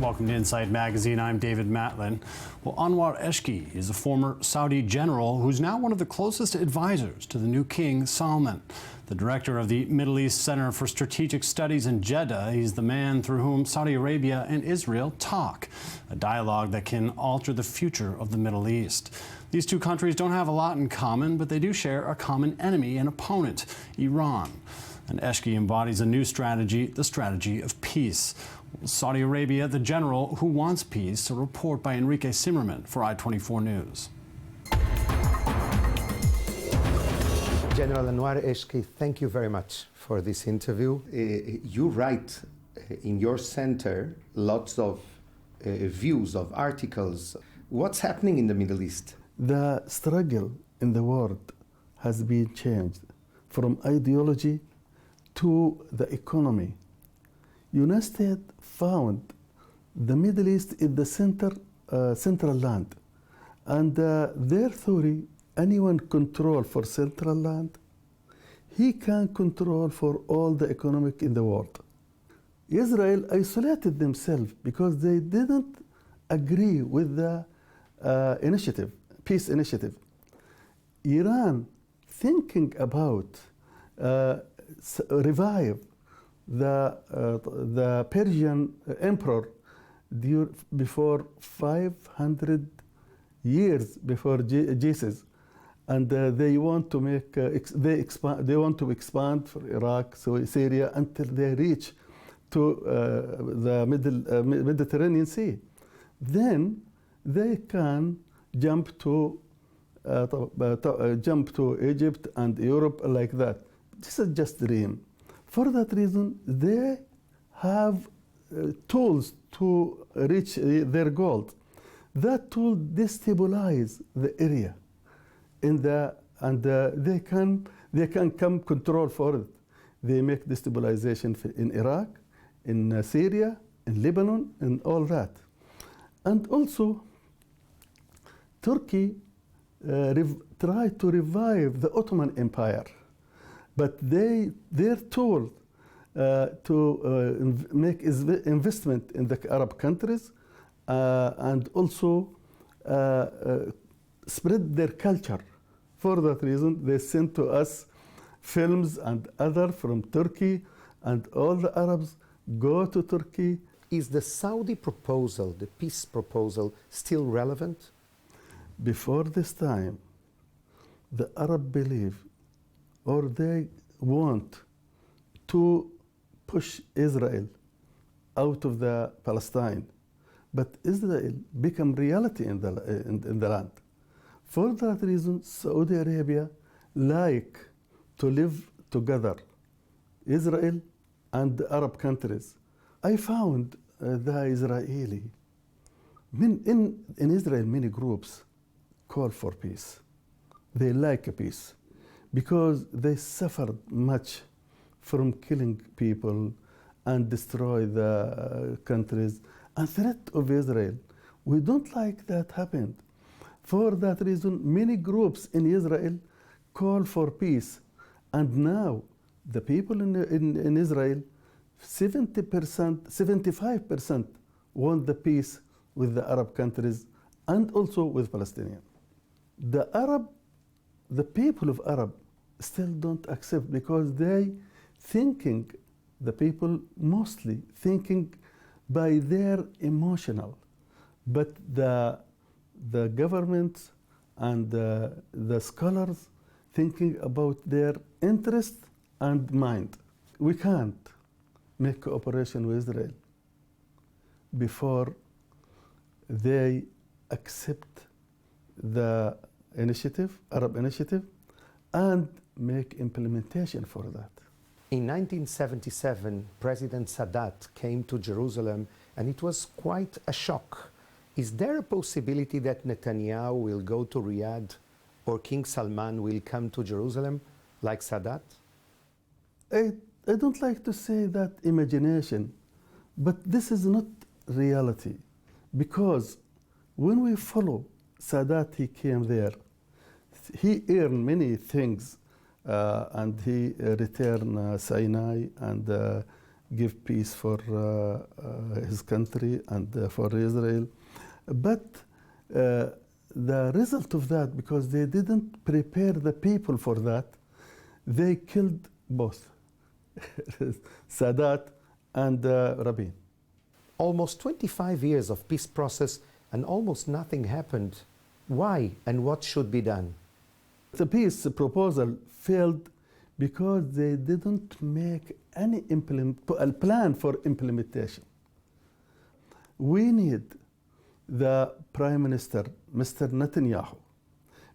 Welcome to Inside Magazine. I'm David Matlin. Well, Anwar Eshki is a former Saudi general who's now one of the closest advisors to the new King Salman, the director of the Middle East Center for Strategic Studies in Jeddah. He's the man through whom Saudi Arabia and Israel talk, a dialogue that can alter the future of the Middle East. These two countries don't have a lot in common, but they do share a common enemy and opponent, Iran. And Eshki embodies a new strategy, the strategy of peace. Saudi Arabia, the general who wants peace, a report by Henrique Cymerman for I-24 News. General Anwar Eshki, thank you very much for this interview. You write in your center lots of views, of articles. What's happening in the Middle East? The struggle in the world has been changed from ideology to the economy. United States found the Middle East is the central land, and their theory, anyone control for central land, he can control for all the economic in the world. Israel isolated themselves because they didn't agree with the peace initiative. Iran thinking about revive the Persian emperor before 500 years before Jesus, and they want to make they want to expand for Iraq, so Syria, until they reach to the Mediterranean Sea. Then they can jump to Egypt and Europe like that. This is just dream. For that reason, they have tools to reach their goal. That tool destabilize the area, and they can come control for it. They make destabilization in Iraq, in Syria, in Lebanon, and all that. And also, Turkey tried to revive the Ottoman Empire. But their tool to make investment in the Arab countries and also spread their culture. For that reason, they sent to us films and other from Turkey, and all the Arabs go to Turkey. Is the Saudi proposal, the peace proposal, still relevant? Before this time, the Arab believe, or they want to push Israel out of the Palestine, but Israel become reality in the land. For that reason, Saudi Arabia like to live together, Israel and the Arab countries. I found the Israeli, in Israel, many groups call for peace. They like a peace, because they suffered much from killing people and destroy the countries and threat of Israel. We don't like that happened. For that reason, many groups in Israel call for peace. And now the people in Israel, 70%, 75% want the peace with the Arab countries and also with Palestinians. The people of Arab still don't accept, because they thinking, the people mostly thinking by their emotional, but the governments and the scholars thinking about their interest and mind. We can't make cooperation with Israel before they accept the initiative, Arab initiative, and make implementation for that. In 1977, President Sadat came to Jerusalem, and it was quite a shock. Is there a possibility that Netanyahu will go to Riyadh, or King Salman will come to Jerusalem like Sadat? I don't like to say that imagination, but this is not reality, because when we follow Sadat, he came there. He earned many things, and he returned Sinai and give peace for his country and for Israel. But the result of that, because they didn't prepare the people for that, they killed both Sadat and Rabin. Almost 25 years of peace process and almost nothing happened. Why and what should be done? The peace proposal failed because they didn't make any plan for implementation. We need the Prime Minister, Mr. Netanyahu,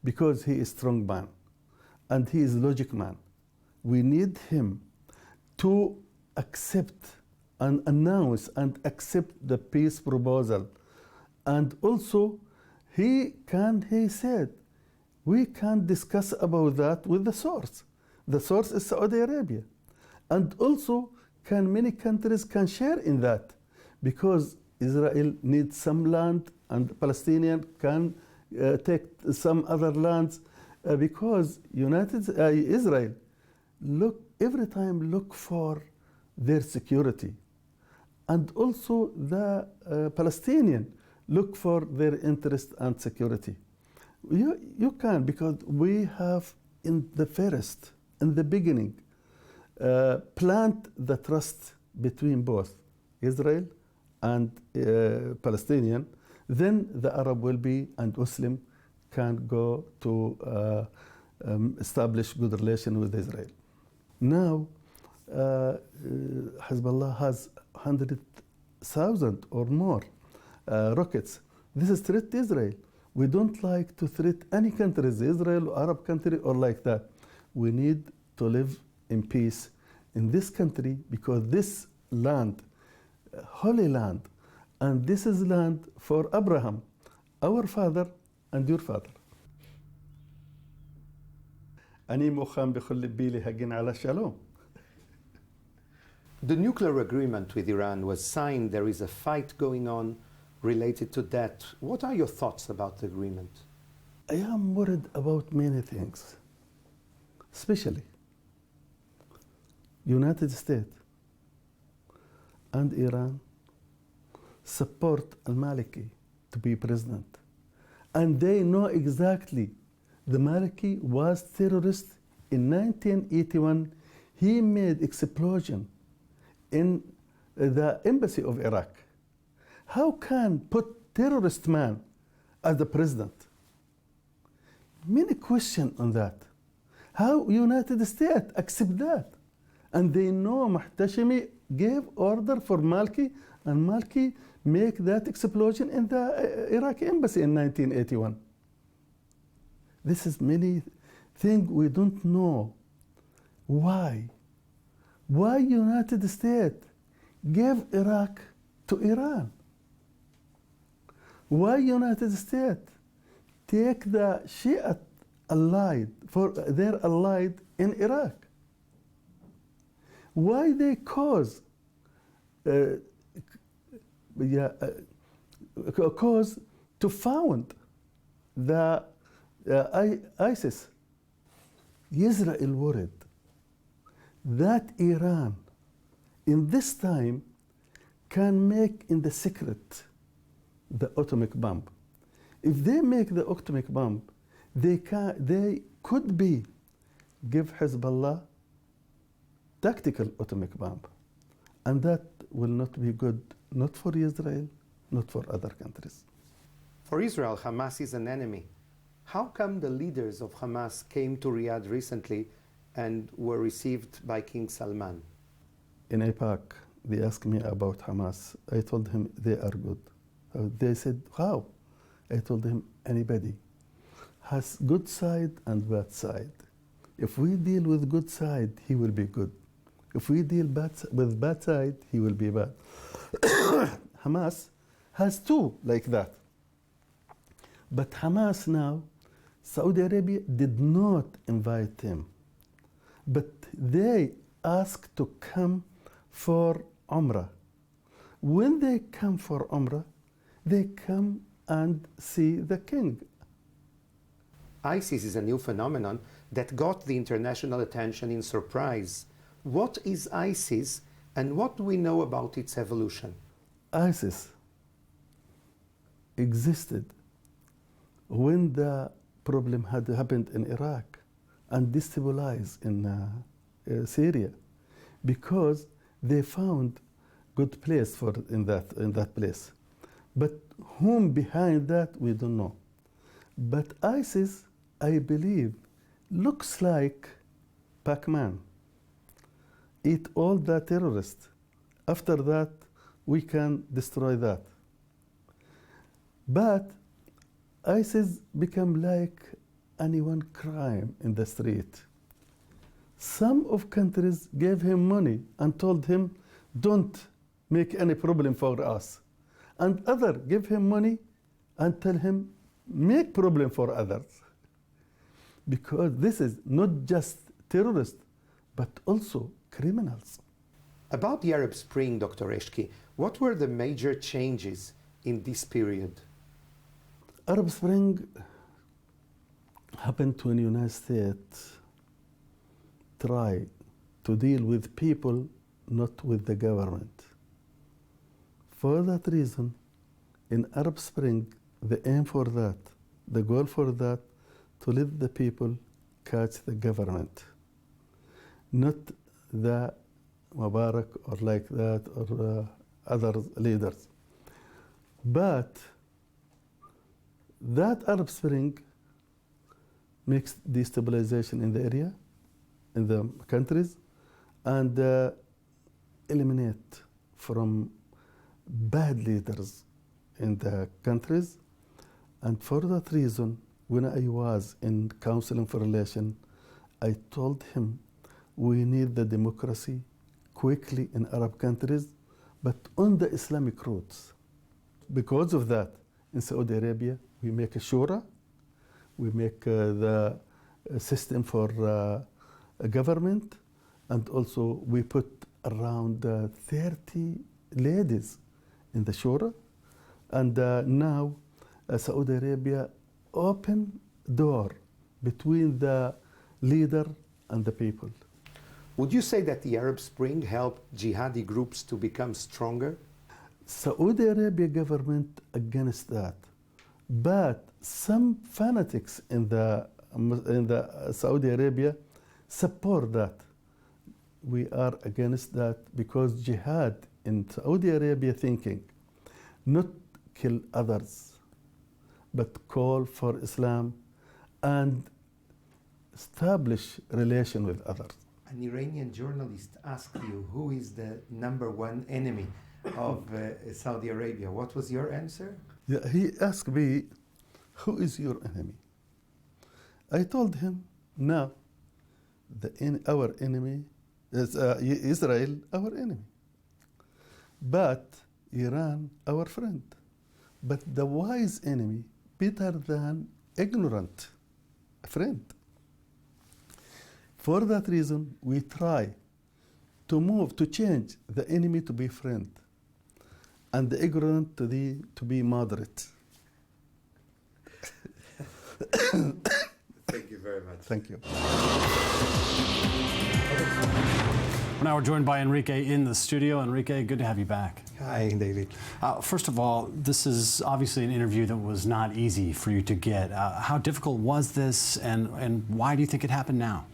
because he is a strong man and he is a logic man. We need him to accept and announce and accept the peace proposal. And also, he said, we can discuss about that with the source. The source is Saudi Arabia. And also, many countries can share in that, because Israel needs some land and Palestinians can take some other lands, because Israel every time look for their security. And also the Palestinian look for their interest and security. You can, because we have in the beginning, plant the trust between both Israel and Palestinian. Then the Arab will be and Muslim can go to establish good relation with Israel. Now, Hezbollah has 100,000 or more rockets. This is threat to Israel. We don't like to threat any countries, Israel or Arab country or like that. We need to live in peace in this country, because this land, holy land, and this is land for Abraham, our father and your father. أني مخام بخل بيلي هجين على الشلوم. The nuclear agreement with Iran was signed. There is a fight going on related to that. What are your thoughts about the agreement? I am worried about many things, especially United States and Iran support al-Maliki to be president. And they know exactly the Maliki was terrorist. In 1981, he made explosion in the embassy of Iraq. How can put terrorist man as the president? Many questions on that. How United States accept that? And they know Muhtashimi gave order for Maliki, and Maliki make that explosion in the Iraqi embassy in 1981. This is many things we don't know. Why? Why United States gave Iraq to Iran? Why United States take the Shia allied for their allied in Iraq? Why they cause to found the ISIS? Israel worried that Iran in this time can make in the secret the atomic bomb. If they make the atomic bomb, they could be give Hezbollah tactical atomic bomb, and that will not be good, not for Israel, not for other countries. For Israel, Hamas is an enemy. How come the leaders of Hamas came to Riyadh recently and were received by King Salman? In AIPAC, they asked me about Hamas. I told him they are good. They said, how? I told him, anybody has good side and bad side. If we deal with good side, he will be good. If we deal with bad side, he will be bad. Hamas has two like that. But Hamas now, Saudi Arabia did not invite him. But they asked to come for Umrah. When they come for Umrah, they come and see the king. ISIS is a new phenomenon that got the international attention in surprise. What is ISIS And what do we know about its evolution? ISIS existed when the problem had happened in Iraq and destabilized in Syria, because they found good place for in that place. But whom behind that, we don't know. But ISIS, I believe, looks like Pac-Man. Eat all the terrorists. After that, we can destroy that. But ISIS become like anyone crime in the street. Some of countries gave him money and told him, don't make any problem for us. And other give him money and tell him, make problem for others. Because this is not just terrorists, but also criminals. About the Arab Spring, Dr. Eshki, what were the major changes in this period? Arab Spring happened when the United States try to deal with people, not with the government. For that reason, in Arab Spring, the aim for that, the goal for that, to let the people catch the government, not the Mubarak or like that or other leaders. But that Arab Spring makes destabilization in the area, in the countries, and eliminate from bad leaders in the countries. And for that reason, when I was in Counseling for Relation, I told him we need the democracy quickly in Arab countries, but on the Islamic roots. Because of that, in Saudi Arabia, we make a shura, we make the system for a government, and also we put around 30 ladies in the shura. And now Saudi Arabia open door between the leader and the people. Would you say that the Arab Spring helped jihadi groups to become stronger? Saudi Arabia government against that, but some fanatics in the Saudi Arabia support that. We are against that because jihad in Saudi Arabia thinking not kill others, but call for Islam and establish relation with others. An Iranian journalist asked you who is the #1 enemy of Saudi Arabia. What was your answer? Yeah, he asked me, who is your enemy? I told him, now, our enemy is Israel, our enemy. But Iran, our friend. But the wise enemy, better than ignorant friend. For that reason, we try to change the enemy to be friend, and the ignorant to be moderate. Thank you very much. Thank you. Now we're joined by Henrique in the studio. Henrique, good to have you back. Hi, David. First of all, this is obviously an interview that was not easy for you to get. How difficult was this, and why do you think it happened now?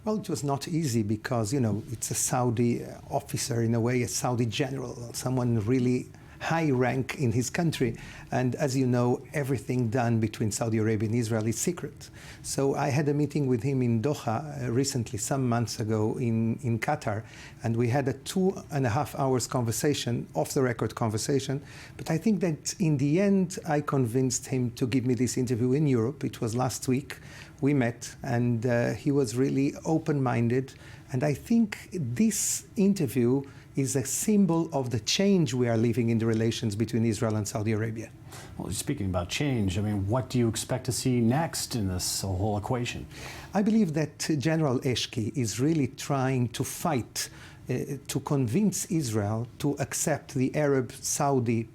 Well, it was not easy because, you know, it's a Saudi officer, in a way, a Saudi general, someone really high rank in his country. And as you know, everything done between Saudi Arabia and Israel is secret. So I had a meeting with him in Doha recently, some months ago in Qatar, and we had a 2.5 hours conversation, off-the-record conversation. But I think that in the end, I convinced him to give me this interview in Europe. It was last week. We met, and he was really open-minded. And I think this interview is a symbol of the change we are living in the relations between Israel and Saudi Arabia. Well, speaking about change, I mean, what do you expect to see next in this whole equation? I believe that General Eshki is really trying to fight to convince Israel to accept the Arab-Saudi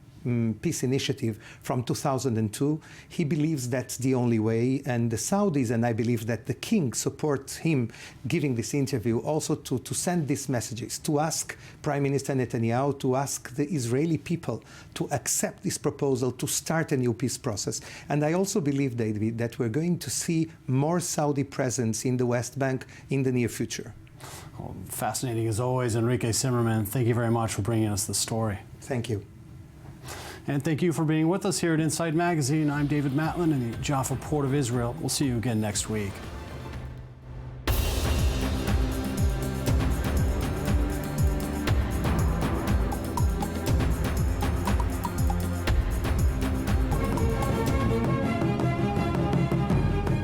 peace initiative from 2002. He believes that's the only way, and the Saudis, and I believe that the king supports him giving this interview also to send these messages, to ask Prime Minister Netanyahu, to ask the Israeli people to accept this proposal to start a new peace process. And I also believe, David, that we're going to see more Saudi presence in the West Bank in the near future. Well, fascinating as always, Henrique Cymerman. Thank you very much for bringing us the story. Thank you. And thank you for being with us here at Inside Magazine. I'm David Matlin in the Jaffa Port of Israel. We'll see you again next week.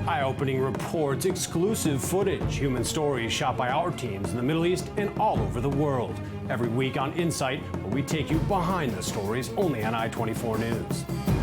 Eye-opening reports, exclusive footage, human stories shot by our teams in the Middle East and all over the world. Every week on Insight, where we take you behind the stories only on I-24 News.